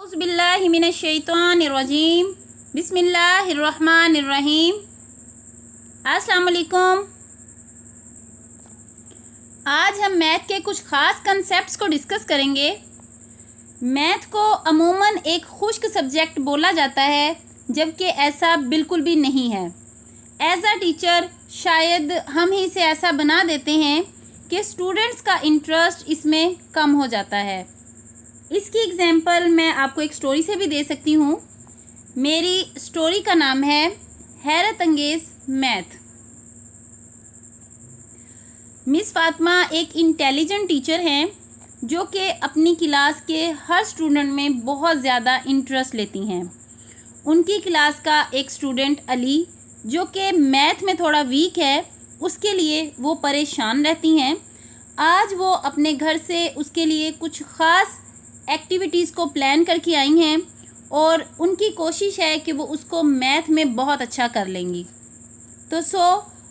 औज़ुबिल्लाहिमिनश्शैतानिर्रजीम बिस्मिल्लाहिर्रहमानिर्रहीम। अस्सलाम वालेकुम। आज हम मैथ के कुछ ख़ास कंसेप्ट्स को डिस्कस करेंगे। मैथ को अमूमन एक खुश्क सब्जेक्ट बोला जाता है, जबकि ऐसा बिल्कुल भी नहीं है। एज अ टीचर शायद हम ही इसे ऐसा बना देते हैं कि स्टूडेंट्स का इंटरेस्ट इसमें कम हो जाता है। इसकी एग्जांपल मैं आपको एक स्टोरी से भी दे सकती हूँ। मेरी स्टोरी का नाम है हैरत अंगेज़ मैथ। मिस फातिमा एक इंटेलिजेंट टीचर हैं जो कि अपनी क्लास के हर स्टूडेंट में बहुत ज़्यादा इंटरेस्ट लेती हैं। उनकी क्लास का एक स्टूडेंट अली, जो कि मैथ में थोड़ा वीक है, उसके लिए वो परेशान रहती हैं। आज वो अपने घर से उसके लिए कुछ ख़ास एक्टिविटीज़ को प्लान करके आई हैं और उनकी कोशिश है कि वो उसको मैथ में बहुत अच्छा कर लेंगी। तो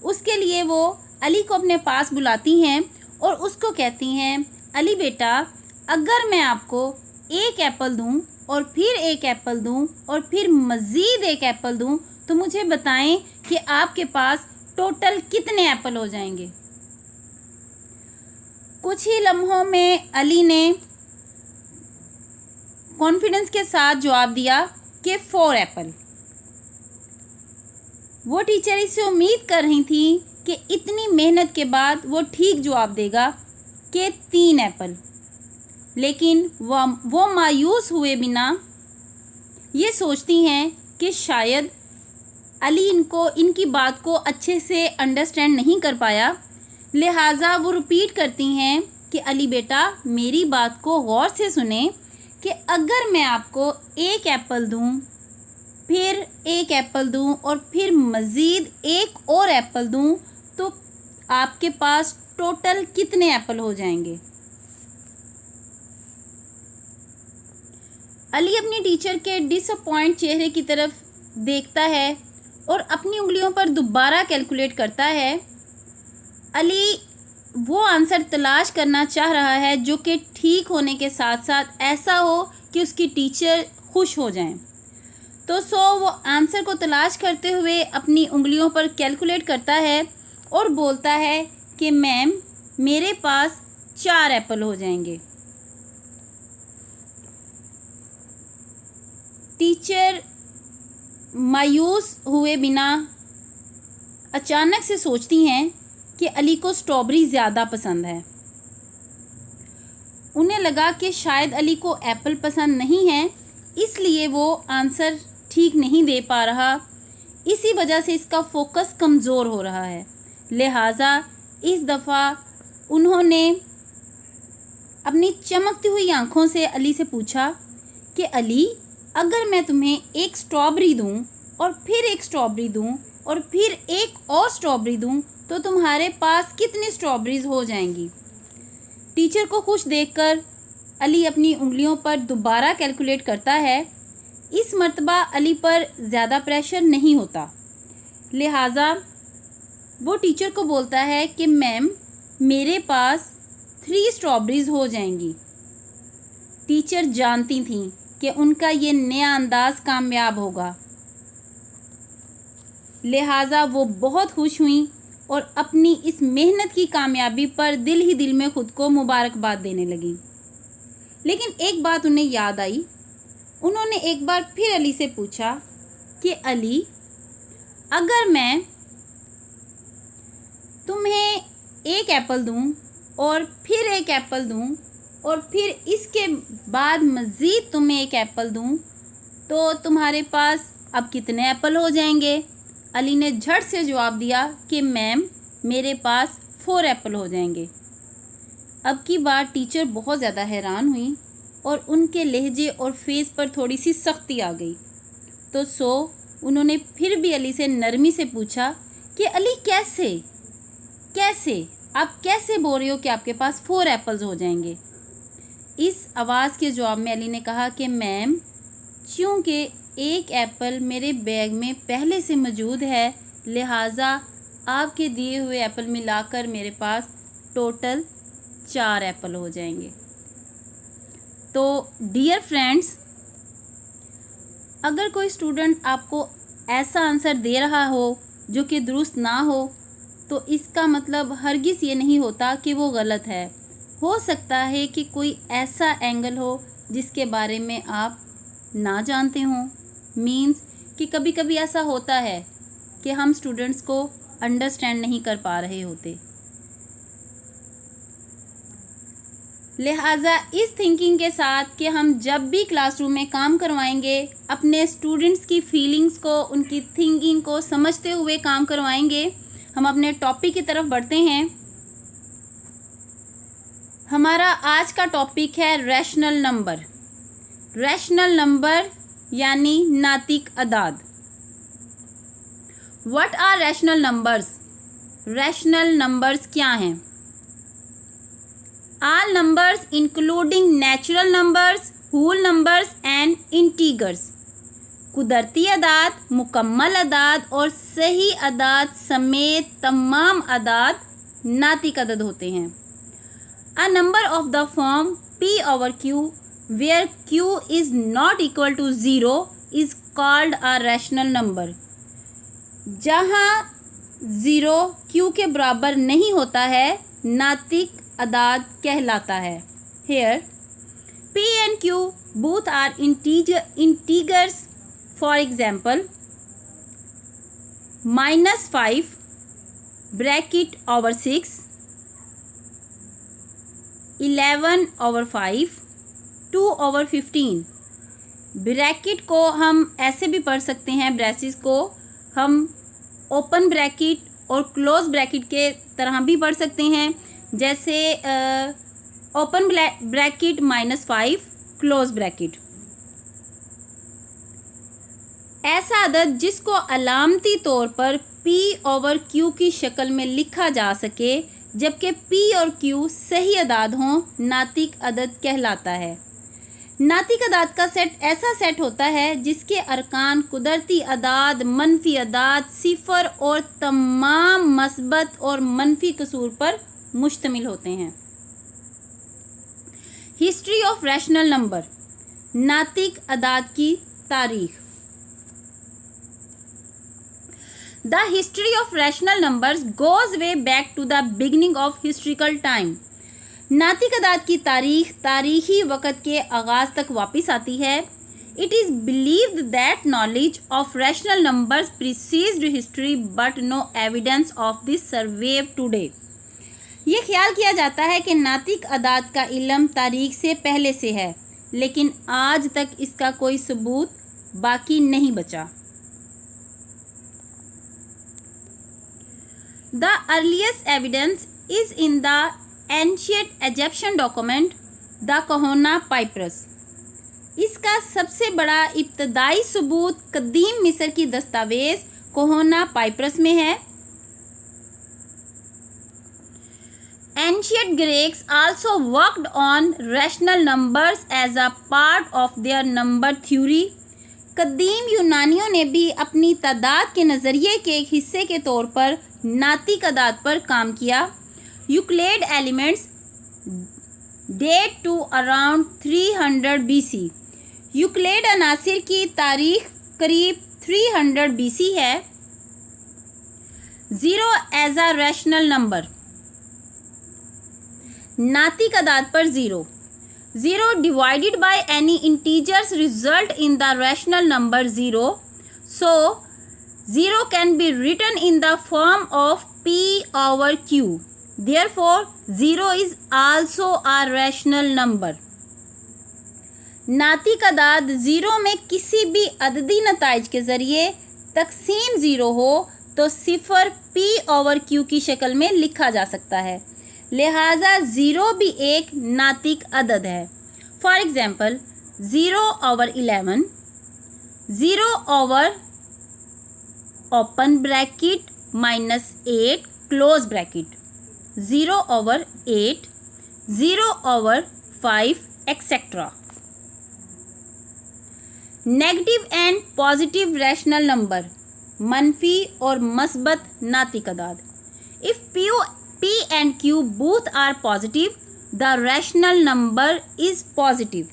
उसके लिए वो अली को अपने पास बुलाती हैं और उसको कहती हैं, अली बेटा, अगर मैं आपको एक एप्पल दूं और फिर एक एप्पल दूं और फिर मज़ीद एक एप्पल दूं, तो मुझे बताएं कि आपके पास टोटल कितने एप्पल हो जाएंगे। कुछ ही लम्हों में अली ने कॉन्फिडेंस के साथ जवाब दिया कि 4 एप्पल। वो टीचर इससे उम्मीद कर रही थी कि इतनी मेहनत के बाद वो ठीक जवाब देगा कि 3 एप्पल, लेकिन वो मायूस हुए बिना ये सोचती हैं कि शायद अली इनकी बात को अच्छे से अंडरस्टैंड नहीं कर पाया। लिहाजा वो रिपीट करती हैं कि अली बेटा, मेरी बात को गौर से सुने कि अगर मैं आपको एक एप्पल दूं, फिर एक एप्पल दूं और फिर मज़ीद एक और एप्पल दूं, तो आपके पास टोटल कितने एप्पल हो जाएंगे। अली अपनी टीचर के डिसअपॉइंट चेहरे की तरफ देखता है और अपनी उंगलियों पर दोबारा कैलकुलेट करता है। अली वो आंसर तलाश करना चाह रहा है जो कि ठीक होने के साथ साथ ऐसा हो कि उसकी टीचर खुश हो जाएं। तो वो आंसर को तलाश करते हुए अपनी उंगलियों पर कैलकुलेट करता है और बोलता है कि मैम, मेरे पास 4 एप्पल हो जाएंगे। टीचर मायूस हुए बिना अचानक से सोचती हैं कि अली को स्ट्रॉबेरी ज़्यादा पसंद है। उन्हें लगा कि शायद अली को एप्पल पसंद नहीं है, इसलिए वो आंसर ठीक नहीं दे पा रहा। इसी वजह से इसका फोकस कमज़ोर हो रहा है। लिहाजा इस दफ़ा उन्होंने अपनी चमकती हुई आँखों से अली से पूछा कि अली, अगर मैं तुम्हें एक स्ट्रॉबेरी दूं और फिर एक स्ट्रॉबेरी दूं और फिर एक और स्ट्रॉबेरी दूं, तो तुम्हारे पास कितनी स्ट्रॉबेरीज़ हो जाएंगी। टीचर को खुश देखकर अली अपनी उंगलियों पर दोबारा कैलकुलेट करता है। इस मर्तबा अली पर ज़्यादा प्रेशर नहीं होता, लिहाजा वो टीचर को बोलता है कि मैम, मेरे पास 3 स्ट्रॉबेरीज़ हो जाएंगी। टीचर जानती थी कि उनका ये नया अंदाज़ कामयाब होगा, लिहाजा वो बहुत खुश हुई और अपनी इस मेहनत की कामयाबी पर दिल ही दिल में ख़ुद को मुबारकबाद देने लगी। लेकिन एक बात उन्हें याद आई। उन्होंने एक बार फिर अली से पूछा कि अली, अगर मैं तुम्हें एक एप्पल दूं और फिर एक एप्पल दूं और फिर इसके बाद मज़ीद तुम्हें एक एप्पल दूं, तो तुम्हारे पास अब कितने एप्पल हो जाएंगे। अली ने झट से जवाब दिया कि मैम, मेरे पास 4 एप्पल हो जाएंगे। अब की बार टीचर बहुत ज़्यादा हैरान हुई और उनके लहजे और फेस पर थोड़ी सी सख्ती आ गई। तो उन्होंने फिर भी अली से नरमी से पूछा कि अली, कैसे आप कैसे बोल रहे हो कि आपके पास 4 एप्पल्स हो जाएंगे। इस आवाज़ के जवाब में अली ने कहा कि मैम, चूँकि एक एप्पल मेरे बैग में पहले से मौजूद है, लिहाजा आपके दिए हुए एप्पल मिलाकर मेरे पास टोटल 4 एप्पल हो जाएंगे। तो डियर फ्रेंड्स, अगर कोई स्टूडेंट आपको ऐसा आंसर दे रहा हो जो कि दुरुस्त ना हो, तो इसका मतलब हरगिज़ ये नहीं होता कि वो गलत है। हो सकता है कि कोई ऐसा एंगल हो जिसके बारे में आप ना जानते हों। मीन्स कि कभी कभी ऐसा होता है कि हम स्टूडेंट्स को अंडरस्टैंड नहीं कर पा रहे होते। लिहाजा इस थिंकिंग के साथ कि हम जब भी क्लासरूम में काम करवाएंगे अपने स्टूडेंट्स की फीलिंग्स को, उनकी थिंकिंग को समझते हुए काम करवाएंगे। हम अपने टॉपिक की तरफ बढ़ते हैं। हमारा आज का टॉपिक है रैशनल नंबर। रैशनल नंबर यानी नातिक अदाद। What are rational numbers? Rational numbers क्या हैं? All numbers including natural numbers, whole numbers and integers. कुदरती अदाद, मुकम्मल अदाद और सही अदाद समेत तमाम अदाद नातिक अदद होते हैं। A number of the form P over Q where Q is not equal to 0 is called a rational number. जहाँ 0 Q के बराबर नहीं होता है नातिक अदाद कहलाता है। Here P and Q both are integers. For example, -5 bracket over 6, 11 over 5, 2 over 15। Bracket को हम ऐसे भी पढ़ सकते हैं, ब्रेसिस को हम ओपन ब्रैकेट और क्लोज ब्रैकेट के तरह भी पढ़ सकते हैं। जैसे ओपन ब्रैकेट -5 क्लोज ब्रैकेट। ऐसा अदद जिसको अलामती तौर पर P ओवर Q की शक्ल में लिखा जा सके जबकि P और Q सही अदाद हों नातिक अदद कहलाता है। नातिक अदाद का सेट ऐसा सेट होता है जिसके अरकान कुदरती अदाद, मनफी अदाद, सिफर और तमाम मस्बत और मनफी कसूर पर मुश्तमिल होते हैं। हिस्ट्री ऑफ रैशनल नंबर, नातिक अदाद की तारीख। The history of rational numbers goes way back to the beginning of historical time. नातिक अदाद की तारीख तारीखी वक़्त के आगाज़ तक वापस आती है। It is believed that knowledge of rational numbers preceded history but no evidence of this survive today. ये ख्याल किया जाता है कि नातिक अदाद का इल्म तारीख से पहले से है, लेकिन आज तक इसका कोई सबूत बाकी नहीं बचा। The earliest evidence is in the ancient Egyptian document the कहोना पाइपरस। इसका सबसे बड़ा इब्तदाई सबूत कदीम मिस्र की दस्तावेज़ कहोना पाइपरस में है। Ancient Greeks also worked on rational numbers as a part of their number theory. कदीम यूनानियों ने भी अपनी तादाद के नज़रिए के एक हिस्से के तौर पर नातिक अदाद पर काम किया। Euclid elements date to around 300 BC। Euclid अनासिर की तारीख करीब 300 BC है। 0 एज अ रैशनल नंबर, नातिक अदाद पर 0 divided by any integers result in the rational number 0, so 0 can be written in the form of P over Q, therefore 0 is also a rational number. नातिक अदाद 0 में किसी भी अददी नताइज के ज़रिए तकसीम 0 हो तो सिफर P over Q की शक्ल में लिखा जा सकता है। लिहाजा 0 भी एक नातिक अदद है। For example 0 over 11, 0 over open bracket -8 close bracket, 0 over 8, 0 over 5 etcetera. Negative and positive rational number, मनफी और मस्बत नातिक अदाद। If P and Q both are positive, the rational number is positive.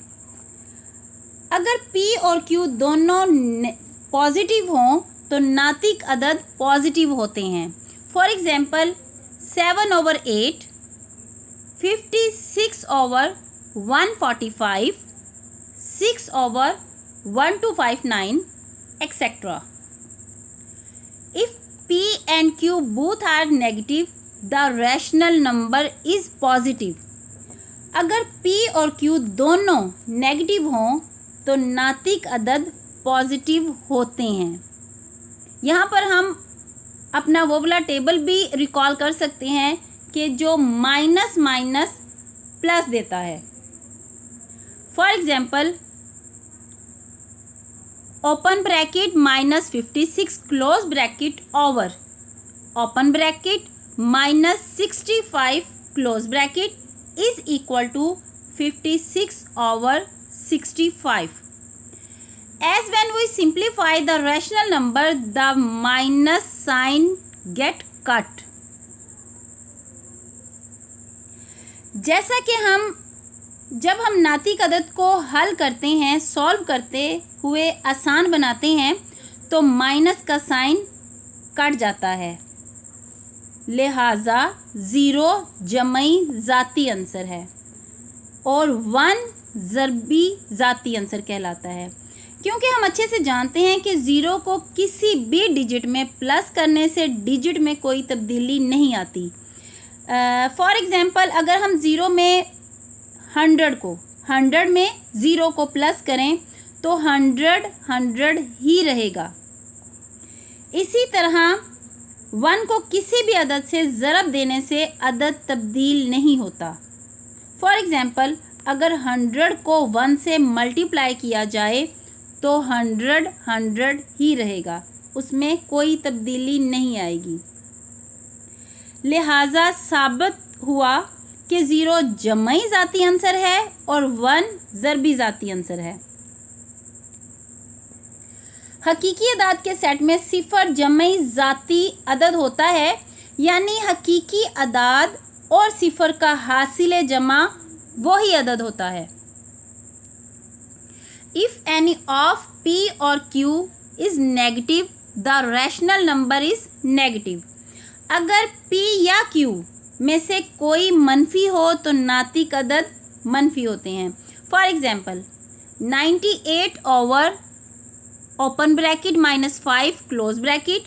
अगर P और Q दोनों पॉजिटिव हों तो नातिक अदद पॉजिटिव होते हैं। For example 7/8, 56/145, 6/1259, etc. If P and Q both are negative, the rational number is positive. अगर P और Q दोनों नेगेटिव हों तो नातिक अदद पॉजिटिव होते हैं। यहाँ पर हम अपना वो वाला टेबल भी रिकॉल कर सकते हैं कि जो माइनस माइनस प्लस देता है। For example open bracket -56 close bracket over open bracket -65 close bracket is equal to 56/65. As when we simplify the rational number, the minus sign get cut. जैसा कि जब हम नातिक अदद को हल करते हैं, सॉल्व करते हुए आसान बनाते हैं तो माइनस का साइन कट जाता है, लिहाजा 0 जमई ज़ाती आंसर है और 1 ज़रबी ज़ाती आंसर कहलाता है। क्योंकि हम अच्छे से जानते हैं कि 0 को किसी भी डिजिट में प्लस करने से डिजिट में कोई तब्दीली नहीं आती। फॉर एग्ज़ाम्पल अगर हम 0 में 100 में 0 को प्लस करें तो 100 ही रहेगा। इसी तरह 1 को किसी भी अदद से ज़रब देने से अदद तब्दील नहीं होता। फॉर एग्ज़ाम्पल अगर 100 को 1 से मल्टीप्लाई किया जाए तो 100 ही रहेगा, उसमें कोई तब्दीली नहीं आएगी। लिहाजा साबित हुआ कि 0 जमई ज़ाती आंसर है और 1 ज़रबी ज़ाती आंसर है। हकीकी अदाद के सेट में सिफर जमई ज़ाती अदद होता है, यानी हकीकी अदाद और सिफर का हासिल जमा वही अदद होता है। If any of P or Q is negative, the rational number is negative. अगर P या Q में से कोई मनफी हो तो नातिक अदद मनफी होते हैं। For example 98 over open bracket -5 close bracket